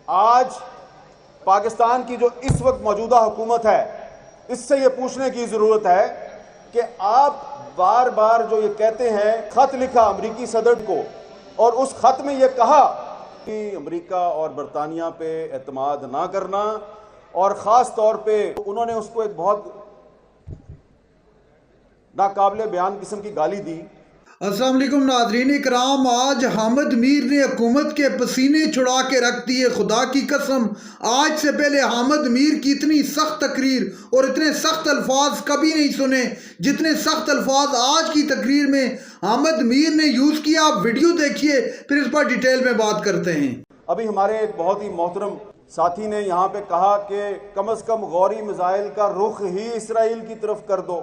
آج پاکستان کی جو اس وقت موجودہ حکومت ہے اس سے یہ پوچھنے کی ضرورت ہے کہ آپ بار بار جو یہ کہتے ہیں، خط لکھا امریکی صدر کو اور اس خط میں یہ کہا کہ امریکہ اور برطانیہ پہ اعتماد نہ کرنا، اور خاص طور پہ انہوں نے اس کو ایک بہت ناقابل بیان قسم کی گالی دی۔ السلام علیکم ناظرین اکرام، آج حامد میر نے حکومت کے پسینے چھڑا کے رکھ دیے، خدا کی قسم آج سے پہلے حامد میر کی اتنی سخت تقریر اور اتنے سخت الفاظ کبھی نہیں سنے جتنے سخت الفاظ آج کی تقریر میں حامد میر نے یوز کیا۔ آپ ویڈیو دیکھیے پھر اس پر ڈیٹیل میں بات کرتے ہیں۔ ابھی ہمارے ایک بہت ہی محترم ساتھی نے یہاں پہ کہا کہ کم از کم غوری میزائل کا رخ ہی اسرائیل کی طرف کر دو۔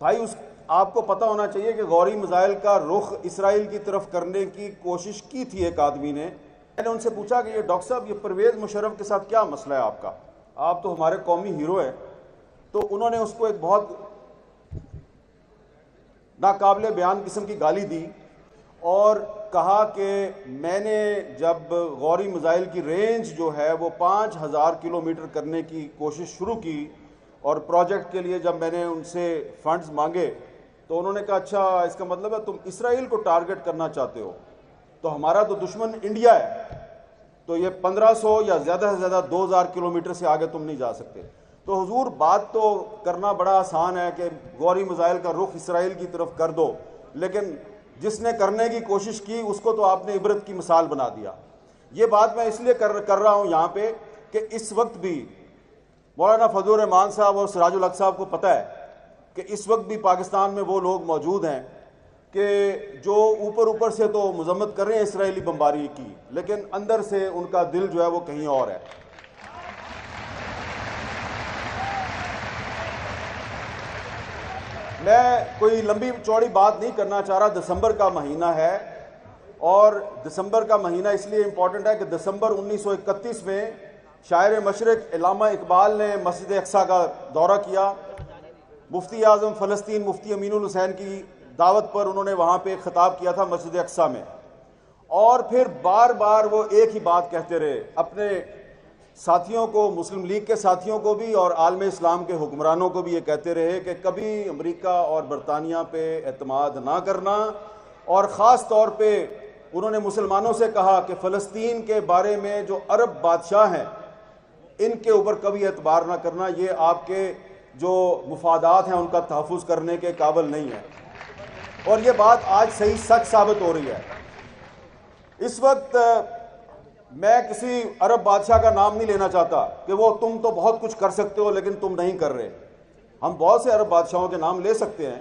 بھائی آپ کو پتہ ہونا چاہیے کہ غوری میزائل کا رخ اسرائیل کی طرف کرنے کی کوشش کی تھی ایک آدمی نے۔ میں نے ان سے پوچھا کہ یہ ڈاکٹر صاحب یہ پرویز مشرف کے ساتھ کیا مسئلہ ہے آپ کا، آپ تو ہمارے قومی ہیرو ہیں۔ تو انہوں نے اس کو ایک بہت ناقابل بیان قسم کی گالی دی اور کہا کہ میں نے جب غوری میزائل کی رینج جو ہے وہ 5000 کلومیٹر کرنے کی کوشش شروع کی اور پروجیکٹ کے لیے جب میں نے ان سے فنڈز مانگے تو انہوں نے کہا اچھا اس کا مطلب ہے تم اسرائیل کو ٹارگٹ کرنا چاہتے ہو، تو ہمارا تو دشمن انڈیا ہے، تو یہ 1500 یا زیادہ سے زیادہ 2000 کلومیٹر سے آگے تم نہیں جا سکتے۔ تو حضور بات تو کرنا بڑا آسان ہے کہ غوری میزائل کا رخ اسرائیل کی طرف کر دو، لیکن جس نے کرنے کی کوشش کی اس کو تو آپ نے عبرت کی مثال بنا دیا۔ یہ بات میں اس لیے کر رہا ہوں یہاں پہ کہ اس وقت بھی مولانا فضل الرحمان صاحب اور سراج الحق صاحب کو پتہ ہے کہ اس وقت بھی پاکستان میں وہ لوگ موجود ہیں کہ جو اوپر سے تو مذمت کر رہے ہیں اسرائیلی بمباری کی، لیکن اندر سے ان کا دل جو ہے وہ کہیں اور ہے۔ میں کوئی لمبی چوڑی بات نہیں کرنا چاہ رہا، دسمبر کا مہینہ ہے اور دسمبر کا مہینہ اس لیے امپورٹنٹ ہے کہ دسمبر 1931 میں شاعر مشرق علامہ اقبال نے مسجد اقصیٰ کا دورہ کیا۔ مفتی اعظم فلسطین مفتی امین الحسین کی دعوت پر انہوں نے وہاں پہ خطاب کیا تھا مسجد اقصیٰ میں، اور پھر بار بار وہ ایک ہی بات کہتے رہے اپنے ساتھیوں کو، مسلم لیگ کے ساتھیوں کو بھی اور عالم اسلام کے حکمرانوں کو بھی یہ کہتے رہے کہ کبھی امریکہ اور برطانیہ پہ اعتماد نہ کرنا، اور خاص طور پہ انہوں نے مسلمانوں سے کہا کہ فلسطین کے بارے میں جو عرب بادشاہ ہیں ان کے اوپر کبھی اعتبار نہ کرنا، یہ آپ کے جو مفادات ہیں ان کا تحفظ کرنے کے قابل نہیں ہے۔ اور یہ بات آج صحیح سچ ثابت ہو رہی ہے۔ اس وقت میں کسی عرب بادشاہ کا نام نہیں لینا چاہتا کہ وہ تم تو بہت کچھ کر سکتے ہو لیکن تم نہیں کر رہے۔ ہم بہت سے عرب بادشاہوں کے نام لے سکتے ہیں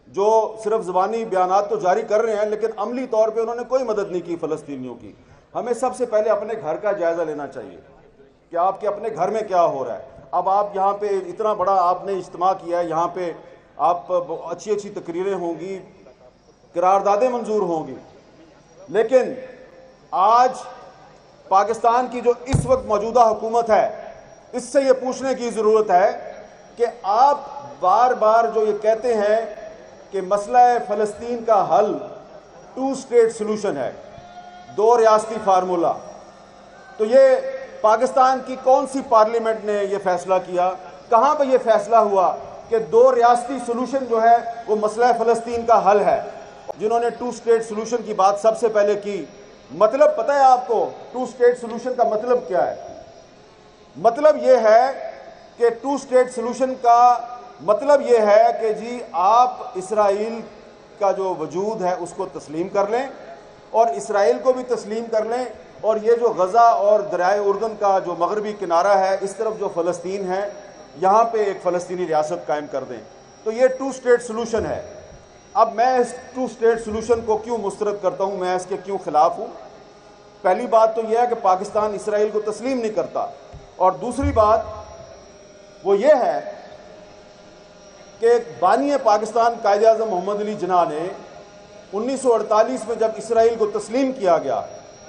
جو صرف زبانی بیانات تو جاری کر رہے ہیں لیکن عملی طور پہ انہوں نے کوئی مدد نہیں کی فلسطینیوں کی۔ ہمیں سب سے پہلے اپنے گھر کا جائزہ لینا چاہیے کہ آپ کے اپنے گھر میں کیا ہو رہا ہے۔ اب آپ یہاں پہ اتنا بڑا آپ نے اجتماع کیا ہے، یہاں پہ آپ اچھی تقریریں ہوں گی، قراردادیں منظور ہوں گی، لیکن آج پاکستان کی جو اس وقت موجودہ حکومت ہے اس سے یہ پوچھنے کی ضرورت ہے کہ آپ بار بار جو یہ کہتے ہیں کہ مسئلہ فلسطین کا حل 2 اسٹیٹ سلوشن ہے، 2 ریاستی فارمولہ، تو یہ پاکستان کی کون سی پارلیمنٹ نے یہ فیصلہ کیا؟ کہاں پہ یہ فیصلہ ہوا کہ 2 ریاستی سلوشن جو ہے وہ مسئلہ فلسطین کا حل ہے؟ جنہوں نے 2 اسٹیٹ سلوشن کی بات سب سے پہلے کی، مطلب پتہ ہے آپ کو 2 اسٹیٹ سلوشن کا مطلب کیا ہے؟ مطلب یہ ہے کہ 2 اسٹیٹ سلوشن کا مطلب یہ ہے کہ جی آپ اسرائیل کا جو وجود ہے اس کو تسلیم کر لیں اور اسرائیل کو بھی تسلیم کر لیں، اور یہ جو غزہ اور دریائے اردن کا جو مغربی کنارہ ہے اس طرف جو فلسطین ہے یہاں پہ ایک فلسطینی ریاست قائم کر دیں۔ تو یہ 2 اسٹیٹ سلوشن ہے۔ اب میں اس 2 اسٹیٹ سلوشن کو کیوں مسترد کرتا ہوں، میں اس کے کیوں خلاف ہوں؟ پہلی بات تو یہ ہے کہ پاکستان اسرائیل کو تسلیم نہیں کرتا، اور دوسری بات وہ یہ ہے کہ بانی پاکستان قائد اعظم محمد علی جناح نے 1948 میں جب اسرائیل کو تسلیم کیا گیا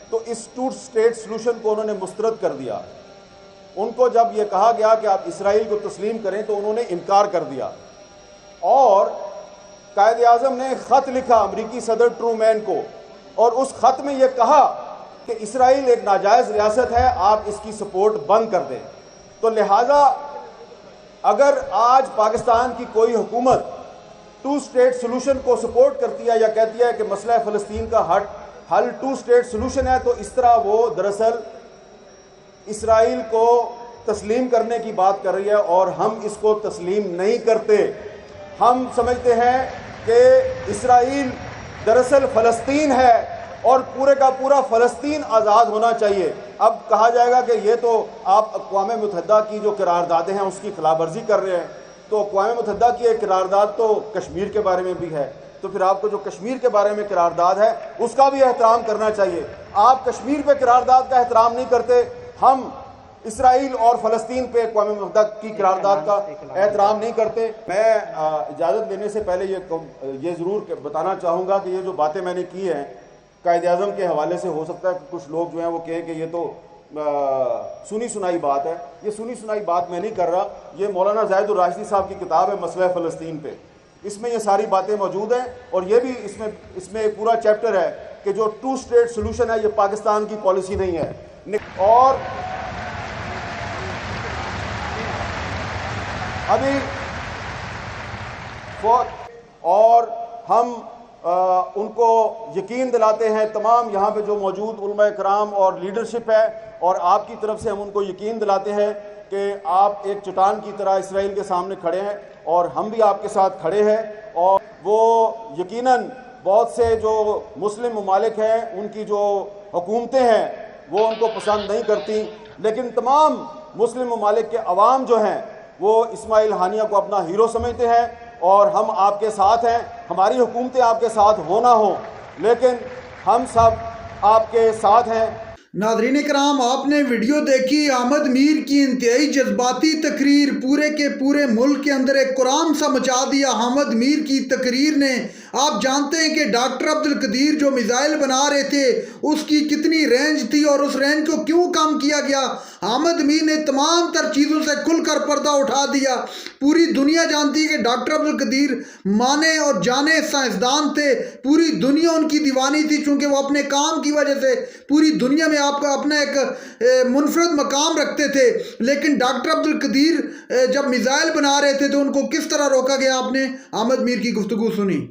تو اس 2 اسٹیٹ سلوشن کو انہوں نے مسترد کر دیا۔ ان کو جب یہ کہا گیا کہ آپ اسرائیل کو تسلیم کریں تو انہوں نے انکار کر دیا، اور قائد اعظم نے خط لکھا امریکی صدر ٹرومین کو، اور اس خط میں یہ کہا کہ اسرائیل ایک ناجائز ریاست ہے، آپ اس کی سپورٹ بند کر دیں۔ تو لہٰذا اگر آج پاکستان کی کوئی حکومت ٹو اسٹیٹ سلوشن کو سپورٹ کرتی ہے یا کہتی ہے کہ مسئلہ فلسطین کا حل ٹو اسٹیٹ سلوشن ہے، تو اس طرح وہ دراصل اسرائیل کو تسلیم کرنے کی بات کر رہی ہے، اور ہم اس کو تسلیم نہیں کرتے۔ ہم سمجھتے ہیں کہ اسرائیل دراصل فلسطین ہے اور پورے کا پورا فلسطین آزاد ہونا چاہیے۔ اب کہا جائے گا کہ یہ تو آپ اقوام متحدہ کی جو قراردادیں ہیں اس کی خلاف ورزی کر رہے ہیں، تو اقوام متحدہ کی ایک قرارداد تو کشمیر کے بارے میں بھی ہے، تو پھر آپ کو جو کشمیر کے بارے میں قرارداد ہے اس کا بھی احترام کرنا چاہیے۔ آپ کشمیر پہ قرارداد کا احترام نہیں کرتے، ہم اسرائیل اور فلسطین پہ اقوام متحدہ کی قرارداد کا احترام نہیں کرتے۔ میں اجازت لینے سے پہلے یہ ضرور بتانا چاہوں گا کہ یہ جو باتیں میں نے کی ہیں قائد اعظم کے حوالے سے، ہو سکتا ہے کہ کچھ لوگ جو ہیں وہ کہیں کہ یہ تو سنی سنائی بات ہے۔ یہ سنی سنائی بات میں نہیں کر رہا، یہ مولانا زاہد الراشدی صاحب کی کتاب ہے مسئلہ فلسطین پہ، اس میں یہ ساری باتیں موجود ہیں، اور یہ بھی اس میں ایک پورا چیپٹر ہے کہ جو ٹو اسٹیٹ سلوشن ہے یہ پاکستان کی پالیسی نہیں ہے۔ اور ابھی اور ہم ان کو یقین دلاتے ہیں، تمام یہاں پہ جو موجود علماء کرام اور لیڈرشپ ہے، اور آپ کی طرف سے ہم ان کو یقین دلاتے ہیں کہ آپ ایک چٹان کی طرح اسرائیل کے سامنے کھڑے ہیں، اور ہم بھی آپ کے ساتھ کھڑے ہیں۔ اور وہ یقیناً بہت سے جو مسلم ممالک ہیں ان کی جو حکومتیں ہیں وہ ان کو پسند نہیں کرتی، لیکن تمام مسلم ممالک کے عوام جو ہیں وہ اسماعیل ہانیہ کو اپنا ہیرو سمجھتے ہیں، اور ہم آپ کے ساتھ ہیں۔ ہماری حکومتیں آپ کے ساتھ ہو نہ ہوں، لیکن ہم سب آپ کے ساتھ ہیں۔ ناظرین کرام، آپ نے ویڈیو دیکھی احمد میر کی انتہائی جذباتی تقریر، پورے کے پورے ملک کے اندر ایک قرآن سا مچا دیا احمد میر کی تقریر نے۔ آپ جانتے ہیں کہ ڈاکٹر عبدالقدیر جو میزائل بنا رہے تھے اس کی کتنی رینج تھی اور اس رینج کو کیوں کم کیا گیا۔ احمد میر نے تمام تر چیزوں سے کھل کر پردہ اٹھا دیا۔ پوری دنیا جانتی ہے کہ ڈاکٹر عبدالقدیر مانے اور جانے سائنسدان تھے، پوری دنیا ان کی دیوانی تھی، چونکہ وہ اپنے کام کی وجہ سے پوری دنیا میں آپ کا اپنا ایک منفرد مقام رکھتے تھے۔ لیکن ڈاکٹر عبدالقدیر جب میزائل بنا رہے تھے تو ان کو کس طرح روکا گیا؟ آپ نے احمد میر کی گفتگو سنی۔